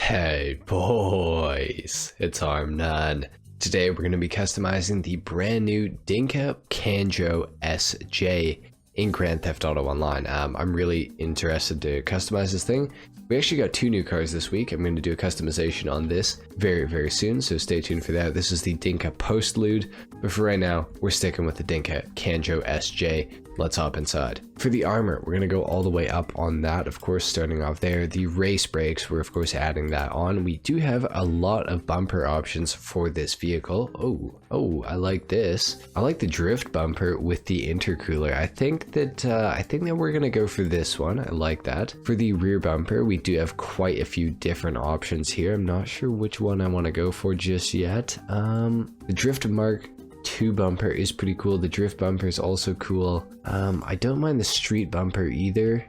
Hey boys, it's HarmNone. Today we're going to be customizing the brand new Dinka Kanjo SJ in Grand Theft Auto Online. I'm really interested to customize this thing. We actually got two new cars this week. I'm going to do a customization on this very soon, so stay tuned for that. This is the Dinka Postlude, but for right now, we're sticking with the Dinka Kanjo SJ. Let's hop inside. For the armor, we're going to go all the way up on that, of course, starting off there. The race brakes, we're of course adding that on. We do have a lot of bumper options for this vehicle. Oh, I like this. I like the drift bumper with the intercooler. I think that we're going to go for this one. I like that. For the rear bumper, we do have quite a few different options here. I'm not sure which one I want to go for just yet. The drift Mark II bumper is pretty cool. The drift bumper is also cool. I don't mind the street bumper either,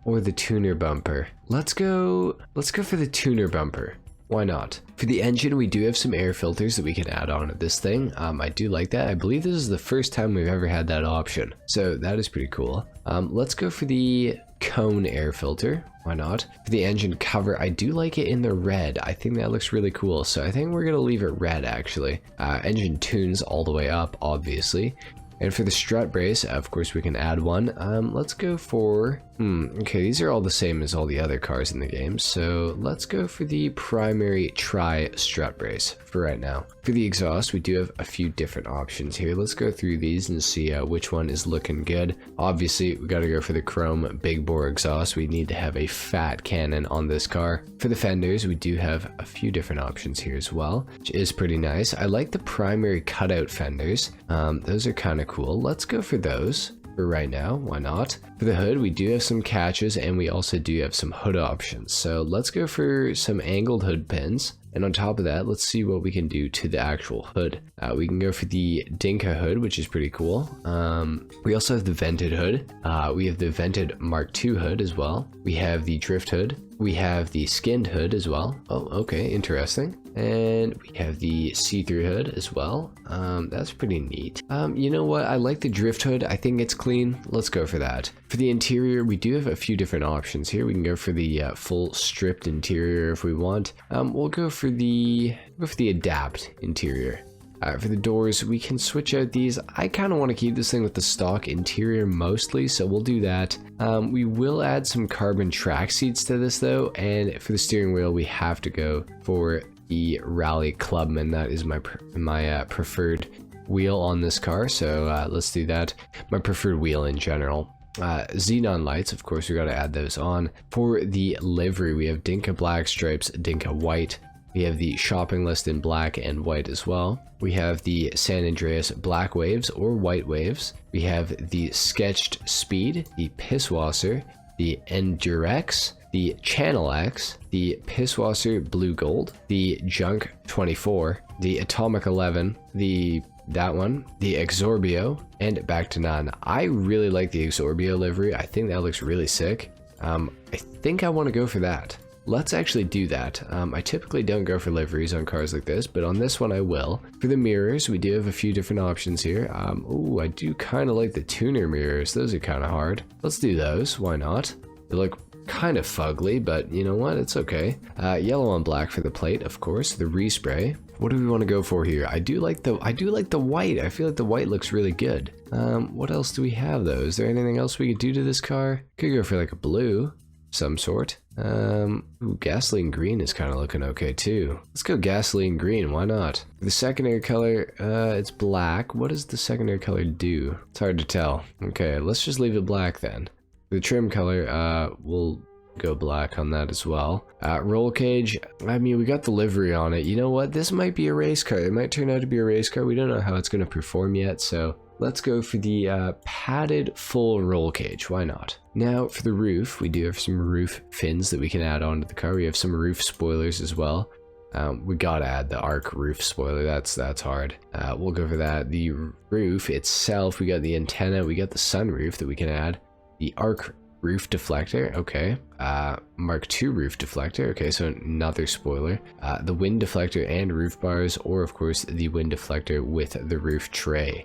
or the tuner bumper. Let's go for the tuner bumper. Why not? For the engine, we do have some air filters that we can add on to this thing. I do like that. I believe this is the first time we've ever had that option, so that is pretty cool. Let's go for the cone air filter. Why not? For the engine cover, I do like it in the red. I think that looks really cool, so I think we're gonna leave it red actually. Engine tunes all the way up, obviously. And for the strut brace, of course we can add one. Let's go for, okay, these are all the same as all the other cars in the game, so let's go for the primary strut brace for right now. For the exhaust, we do have a few different options here. Let's go through these and see which one is looking good. Obviously, we gotta go for the chrome big bore exhaust. We need to have a fat cannon on this car. For the fenders, we do have a few different options here as well, which is pretty nice. I like the primary cutout fenders. Those are kind of cool. Let's go for those for right now. Why not? For the hood, we do have some catches and we also do have some hood options. So let's go for some angled hood pins. And on top of that, let's see what we can do to the actual hood. We can go for the Dinka hood, which is pretty cool. We also have the vented hood. We have the vented Mark II hood as well. We have the drift hood. We have the skinned hood as well. Oh, okay, interesting. And we have the see-through hood as well. That's pretty neat. You know what? I like the drift hood. I think it's clean. Let's go for that. For the interior, we do have a few different options here. We can go for the full stripped interior if we want. We'll go for the adapt interior. For the doors, we can switch out these. I kind of want to keep this thing with the stock interior mostly, so we'll do that. We will add some carbon track seats to this though, and for the steering wheel, we have to go for the Rally Clubman. That is my preferred wheel on this car, so let's do that. My preferred wheel in general. Xenon lights, of course, we got to add those on. For the livery, we have Dinka black stripes, Dinka white. We have the shopping list in black and white as well. We have the San Andreas black waves or white waves. We have the sketched speed, the Pisswasser, the Endurex, the Channel X, the Pisswasser blue gold, the Junk 24, the Atomic 11, that one, the Exorbio, and back to none. I really like the Exorbio livery. I think that looks really sick. I think I want to go for that. Let's actually do that. I typically don't go for liveries on cars like this, but on this one I will. For the mirrors, we do have a few different options here. Oh, I do kind of like the tuner mirrors. Those are kind of hard. Let's do those. Why not? They look kind of fugly, but you know what? It's okay. Yellow on black for the plate, of course. The respray. What do we want to go for here? I do like the white. I feel like the white looks really good. What else do we have though? Is there anything else we could do to this car? Could go for like a blue, some sort. Ooh, gasoline green is kind of looking okay too. Let's go gasoline green. Why not? The secondary color, it's black. What does the secondary color do? It's hard to tell. Okay, let's just leave it black then. The trim color, we'll go black on that as well. Roll cage, I mean, we got the livery on it. You know what? This might be a race car. It might turn out to be a race car. We don't know how it's going to perform yet, so let's go for the padded full roll cage. Why not? Now for the roof, we do have some roof fins that we can add onto the car. We have some roof spoilers as well. We gotta add the arc roof spoiler. That's hard. We'll go for that. The roof itself, we got the antenna, we got the sunroof that we can add. The arc roof deflector, okay. Mark II roof deflector, okay, so another spoiler. The wind deflector and roof bars, or of course the wind deflector with the roof tray.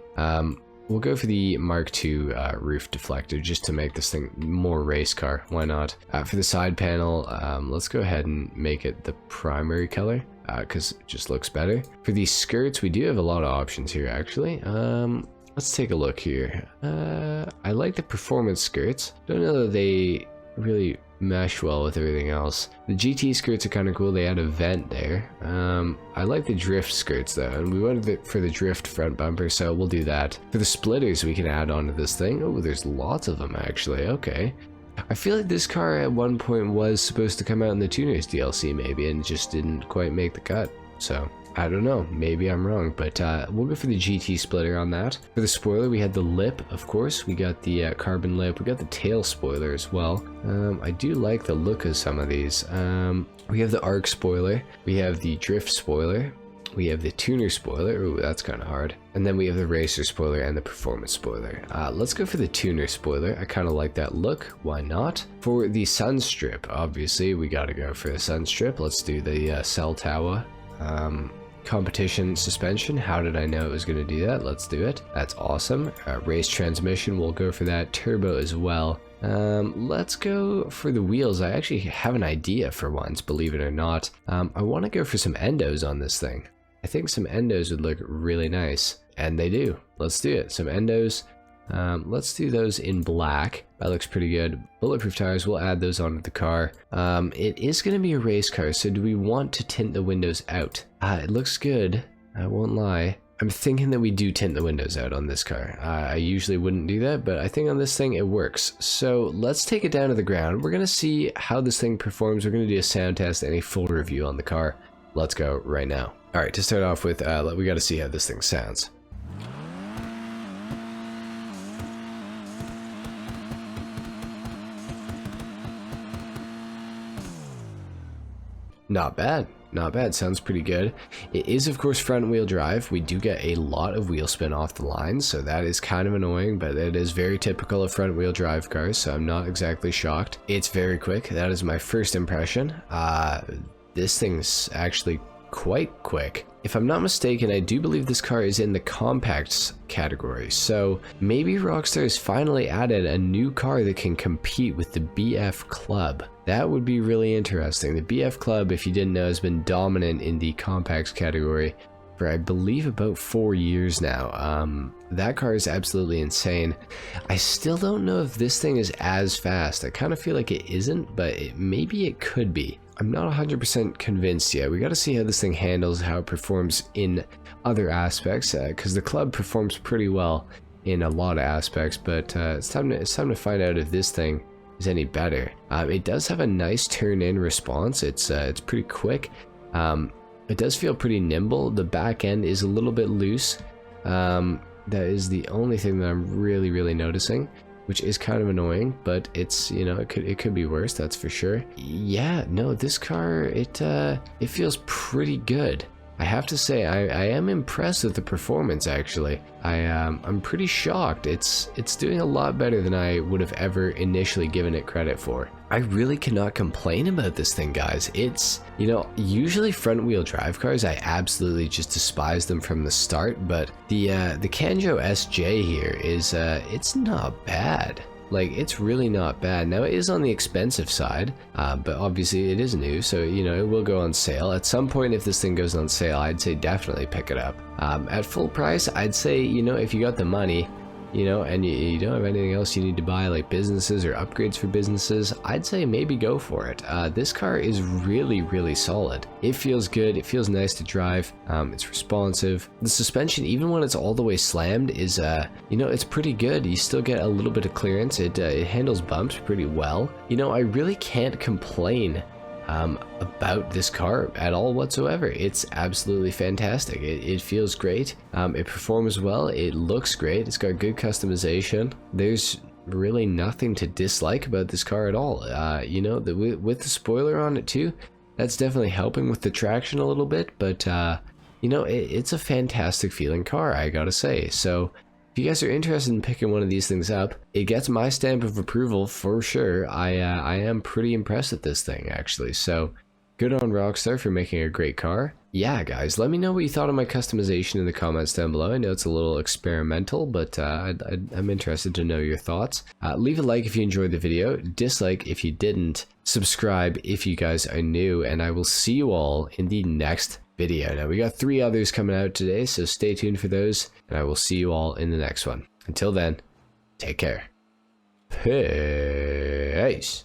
We'll go for the Mark II roof deflector just to make this thing more race car. Why not? For the side panel, let's go ahead and make it the primary color because it just looks better. For these skirts, we do have a lot of options here actually. Let's take a look here. I like the performance skirts. Don't know that they really mesh well with everything else. The GT skirts are kind of cool. They add a vent there. I like the drift skirts though, and we wanted for the drift front bumper, so we'll do that. For the splitters we can add onto this thing. Oh, there's lots of them actually. Okay. I feel like this car at one point was supposed to come out in the Tuners DLC maybe, and just didn't quite make the cut. So I don't know, maybe I'm wrong, but we'll go for the GT splitter on that. For the spoiler, we had the lip, of course. We got the carbon lip. We got the tail spoiler as well. I do like the look of some of these. We have the arc spoiler. We have the drift spoiler. We have the tuner spoiler. Ooh, that's kind of hard. And then we have the racer spoiler and the performance spoiler. Let's go for the tuner spoiler. I kind of like that look. Why not? For the sun strip, obviously, we got to go for the sun strip. Let's do the cell tower. Competition suspension. How did I know it was going to do that? Let's do it. That's awesome. Race transmission, we'll go for that. Turbo as well. Let's go for the wheels. I actually have an idea for once, believe it or not. I want to go for some endos on this thing. I think some endos would look really nice, and they do. Let's do it. Some endos. Let's do those in black. That looks pretty good. Bulletproof tires, we'll add those onto the car. It is going to be a race car, so do we want to tint the windows out? It looks good, I won't lie. I'm thinking that we do tint the windows out on this car. I usually wouldn't do that, but I think on this thing it works. So let's take it down to the ground. We're going to see how this thing performs. We're going to do a sound test and a full review on the car. Let's go right now. Alright, to start off with, we got to see how this thing sounds. Not bad. Not bad. Sounds pretty good. It is, of course, front wheel drive. We do get a lot of wheel spin off the line, so that is kind of annoying, but it is very typical of front wheel drive cars, so I'm not exactly shocked. It's very quick. That is my first impression. This thing's actually quite quick. If I'm not mistaken, I do believe this car is in the compacts category, so maybe Rockstar has finally added a new car that can compete with the BF Club. That would be really interesting. The BF Club, if you didn't know, has been dominant in the compacts category for I believe about 4 years now. That car is absolutely insane. I still don't know if this thing is as fast. I kind of feel like it isn't, but maybe it could be. I'm not 100% convinced yet. We got to see how this thing handles, how it performs in other aspects, because the Club performs pretty well in a lot of aspects, but it's time to find out if this thing is any better. It does have a nice turn-in response. It's pretty quick. It does feel pretty nimble. The back end is a little bit loose. That is the only thing that I'm really noticing, which is kind of annoying, but it's, you know, it could be worse, that's for sure. Yeah, no, this car, it feels pretty good. I have to say, I am impressed with the performance, actually. I'm pretty shocked. It's doing a lot better than I would have ever initially given it credit for. I really cannot complain about this thing, guys. It's, you know, usually front wheel drive cars, I absolutely just despise them from the start, but the Kanjo SJ here is, it's not bad. Like, it's really not bad. Now, it is on the expensive side, but obviously it is new, so, you know, it will go on sale. At some point, if this thing goes on sale, I'd say definitely pick it up. At full price, I'd say, you know, if you got the money, you know, and you don't have anything else you need to buy, like businesses or upgrades for businesses, I'd say maybe go for it. This car is really solid. It feels good. It feels nice to drive. It's responsive. The suspension, even when it's all the way slammed, is, you know, it's pretty good. You still get a little bit of clearance. It handles bumps pretty well. You know, I really can't complain about this car at all whatsoever. It's absolutely fantastic. It feels great. It performs well. It looks great. It's got good customization. There's really nothing to dislike about this car at all. You know, with the spoiler on it too, that's definitely helping with the traction a little bit, but you know, it's a fantastic feeling car, I gotta say. So if you guys are interested in picking one of these things up, it gets my stamp of approval for sure. I am pretty impressed with this thing, actually. So good on Rockstar for making a great car. yeah, guys, let me know what you thought of my customization in the comments down below. I know it's a little experimental, but I'm interested to know your thoughts. Leave a like if you enjoyed the video, dislike if you didn't, subscribe if you guys are new, and I will see you all in the next video. Now, we got 3 others coming out today, so stay tuned for those, and I will see you all in the next one. Until then, take care. Peace.